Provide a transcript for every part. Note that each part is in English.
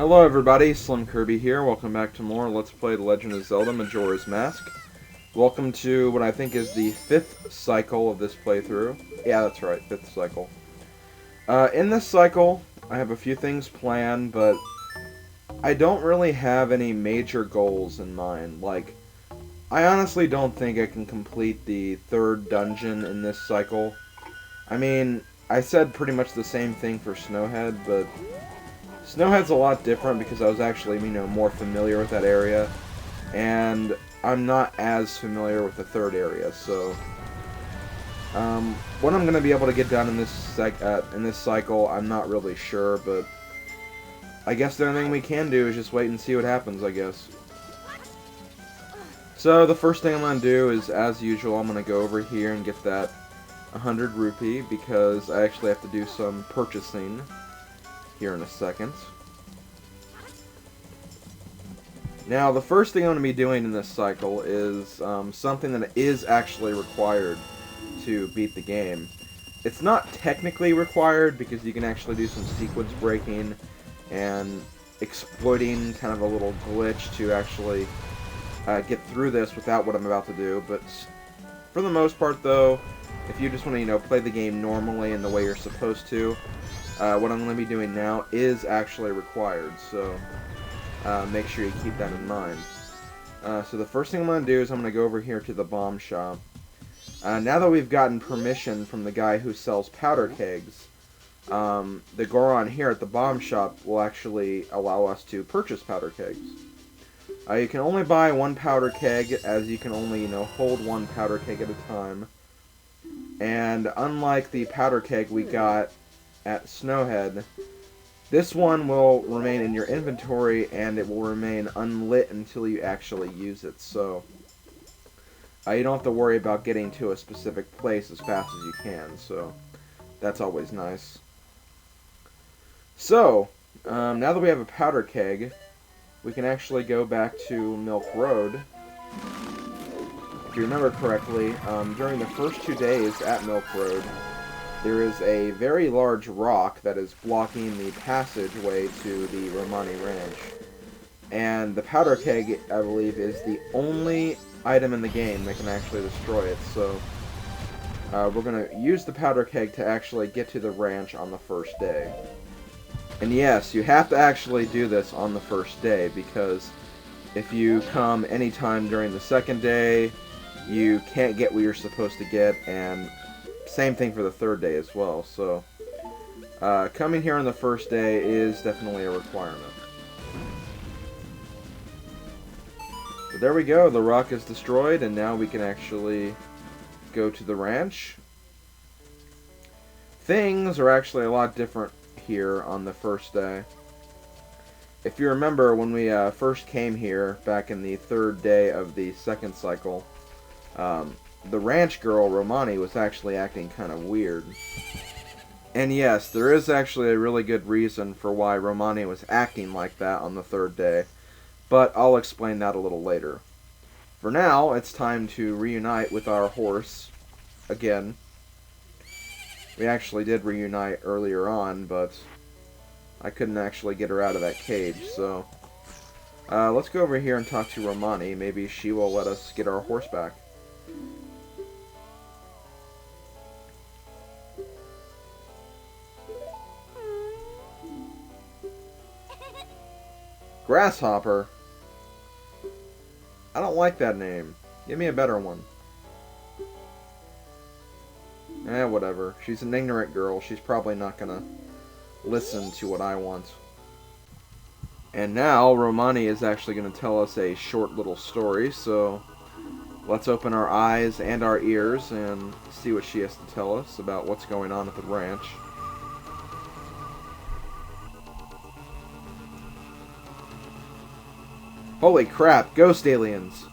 Hello everybody, SlimKirby here. Welcome back to more Let's Play The Legend of Zelda Majora's Mask. Welcome to what I think is the 5th cycle of this playthrough. Yeah, that's right, 5th cycle. In this cycle, I have a few things planned, but I don't really have any major goals in mind. Like, I honestly don't think I can complete the 3rd dungeon in this cycle. I mean, I said pretty much the same thing for Snowhead, but Snowhead's a lot different because I was actually, more familiar with that area, and I'm not as familiar with the 3rd area, so what I'm going to be able to get done in this cycle, I'm not really sure, but I guess the only thing we can do is just wait and see what happens, I guess. So the first thing I'm going to do is, as usual, I'm going to go over here and get that 100 rupee, because I actually have to do some purchasing here in a second. Now, the first thing I'm going to be doing in this cycle is something that is actually required to beat the game. It's not technically required because you can actually do some sequence breaking and exploiting kind of a little glitch to actually get through this without what I'm about to do, but for the most part though, if you just want to, play the game normally in the way you're supposed to, what I'm going to be doing now is actually required, so make sure you keep that in mind. So the first thing I'm going to do is I'm going to go over here to the bomb shop. Now that we've gotten permission from the guy who sells powder kegs, the Gorman here at the bomb shop will actually allow us to purchase powder kegs. You can only buy one powder keg, as you can only, hold one powder keg at a time. And unlike the powder keg we got at Snowhead, this one will remain in your inventory and it will remain unlit until you actually use it. So you don't have to worry about getting to a specific place as fast as you can. So that's always nice. So now that we have a powder keg, we can actually go back to Milk Road. If you remember correctly, during the first 2 days at Milk Road, there is a very large rock that is blocking the passageway to the Romani Ranch. And the powder keg, I believe, is the only item in the game that can actually destroy it. So we're going to use the powder keg to actually get to the ranch on the first day. And yes, you have to actually do this on the first day, because if you come anytime during the second day, you can't get what you're supposed to get, and same thing for the 3rd day as well. So coming here on the first day is definitely a requirement. But there we go, the rock is destroyed, and now we can actually go to the ranch. Things are actually a lot different here on the first day. If you remember, when we first came here back in the 3rd day of the 2nd cycle, the ranch girl, Romani, was actually acting kind of weird. And yes, there is actually a really good reason for why Romani was acting like that on the 3rd day, but I'll explain that a little later. For now, it's time to reunite with our horse again. We actually did reunite earlier on, but I couldn't actually get her out of that cage, so let's go over here and talk to Romani. Maybe she will let us get our horse back. Grasshopper? I don't like that name. Give me a better one. Whatever. She's an ignorant girl. She's probably not gonna listen to what I want. And now, Romani is actually gonna tell us a short little story, so let's open our eyes and our ears and see what she has to tell us about what's going on at the ranch. Holy crap, ghost aliens!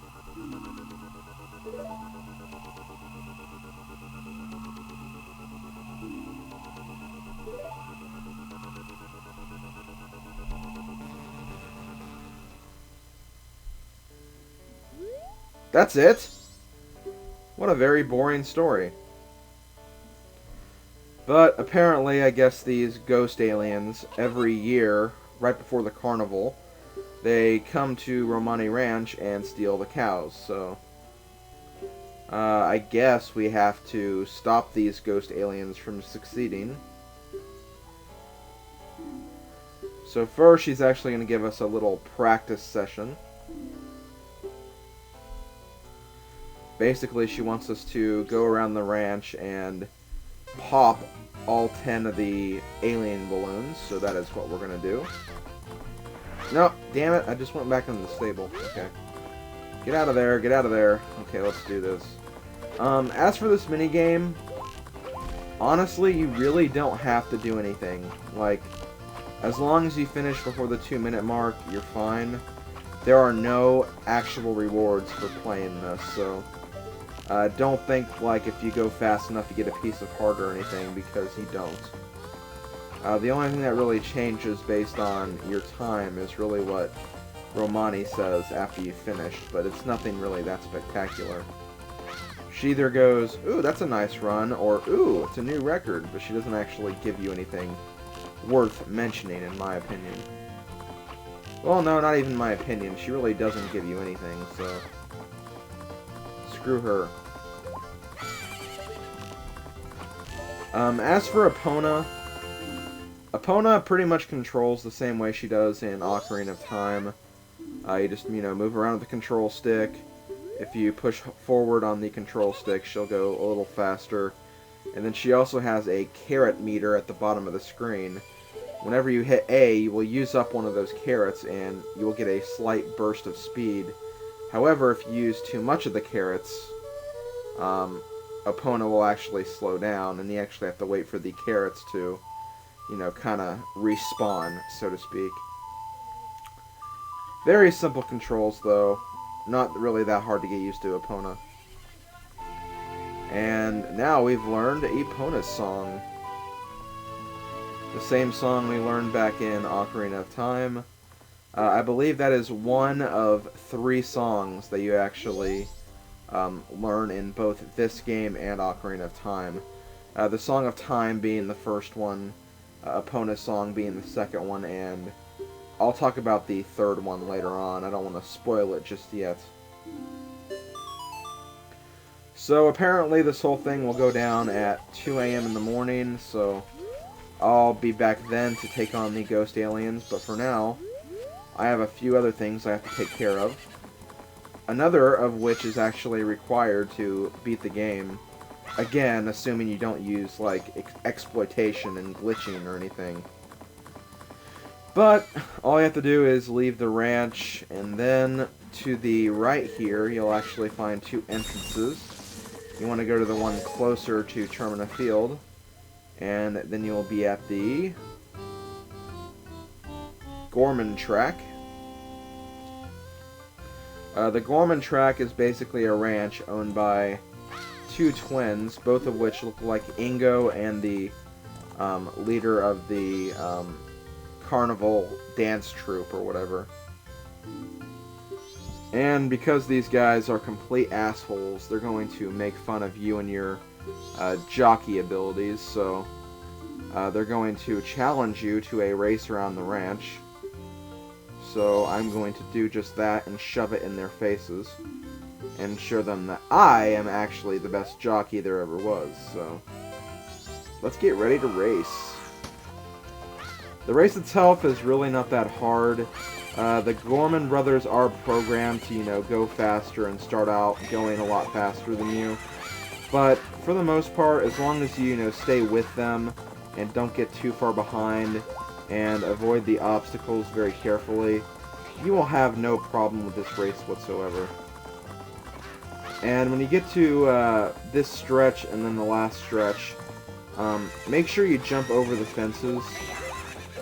That's it? What a very boring story. But apparently, I guess these ghost aliens every year right before the carnival, they come to Romani Ranch and steal the cows. So I guess we have to stop these ghost aliens from succeeding. So first, she's actually going to give us a little practice session. Basically, she wants us to go around the ranch and pop all 10 of the alien balloons, so that is what we're going to do. No, damn it, I just went back into the stable. Okay. Get out of there, get out of there. Okay, let's do this. As for this minigame, honestly, you really don't have to do anything. Like, as long as you finish before the 2-minute mark, you're fine. There are no actual rewards for playing this, so don't think, like, if you go fast enough you get a piece of heart or anything, because you don't. The only thing that really changes based on your time is really what Romani says after you finished, but it's nothing really that spectacular. She either goes, ooh, that's a nice run, or ooh, it's a new record, but she doesn't actually give you anything worth mentioning, in my opinion. Well, no, not even my opinion. She really doesn't give you anything, so screw her. As for Epona, Epona pretty much controls the same way she does in Ocarina of Time. You just, move around with the control stick. If you push forward on the control stick, she'll go a little faster. And then she also has a carrot meter at the bottom of the screen. Whenever you hit A, you will use up one of those carrots, and you will get a slight burst of speed. However, if you use too much of the carrots, Epona will actually slow down, and you actually have to wait for the carrots to, kind of respawn, so to speak. Very simple controls, though. Not really that hard to get used to Epona. And now we've learned Epona's song. The same song we learned back in Ocarina of Time. I believe that is one of 3 songs that you actually learn in both this game and Ocarina of Time. The Song of Time being the first one, Epona's song being the second one, and I'll talk about the third one later on. I don't want to spoil it just yet. So apparently this whole thing will go down at 2 a.m. in the morning, so I'll be back then to take on the ghost aliens, but for now, I have a few other things I have to take care of. Another of which is actually required to beat the game. Again, assuming you don't use, like, exploitation and glitching or anything. But all you have to do is leave the ranch, and then to the right here, you'll actually find 2 entrances. You want to go to the one closer to Termina Field, and then you'll be at the Gorman track. The Gorman track is basically a ranch owned by 2 twins, both of which look like Ingo and the leader of the carnival dance troupe or whatever. And because these guys are complete assholes, they're going to make fun of you and your jockey abilities, so they're going to challenge you to a race around the ranch. So I'm going to do just that and shove it in their faces and show them that I am actually the best jockey there ever was. So let's get ready to race. The race itself is really not that hard. The Gorman brothers are programmed to, go faster and start out going a lot faster than you. But for the most part, as long as you, stay with them and don't get too far behind and avoid the obstacles very carefully, you will have no problem with this race whatsoever. And when you get to this stretch and then the last stretch, make sure you jump over the fences.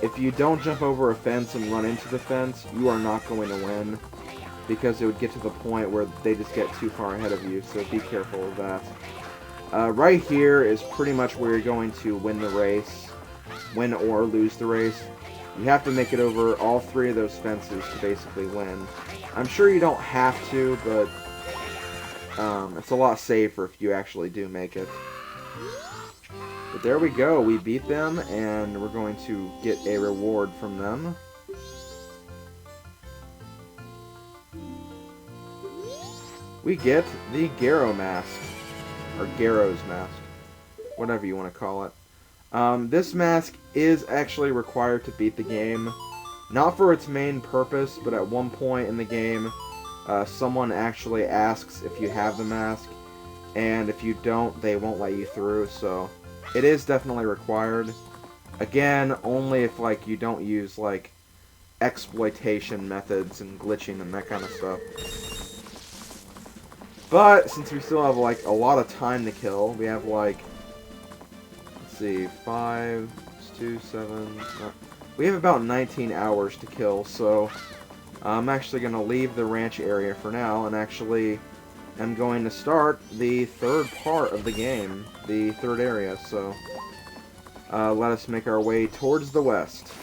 If you don't jump over a fence and run into the fence, you are not going to win, because it would get to the point where they just get too far ahead of you, so be careful of that. Right here is pretty much where you're going to win the race, win or lose the race. You have to make it over all 3 of those fences to basically win. I'm sure you don't have to, but it's a lot safer if you actually do make it. But there we go, we beat them, and we're going to get a reward from them. we get the Garrow Mask. Or Garrow's Mask. Whatever you want to call it. This mask is actually required to beat the game. Not for its main purpose, but at one point in the game, someone actually asks if you have the mask, and if you don't, they won't let you through, so it is definitely required. Again, only if, like, you don't use, like, exploitation methods and glitching and that kind of stuff. But, since we still have, like, a lot of time to kill, we have, like, let's see, 5, 2, 7, we have about 19 hours to kill, so I'm actually going to leave the ranch area for now, and actually am going to start the third part of the game, the third area, so let us make our way towards the west.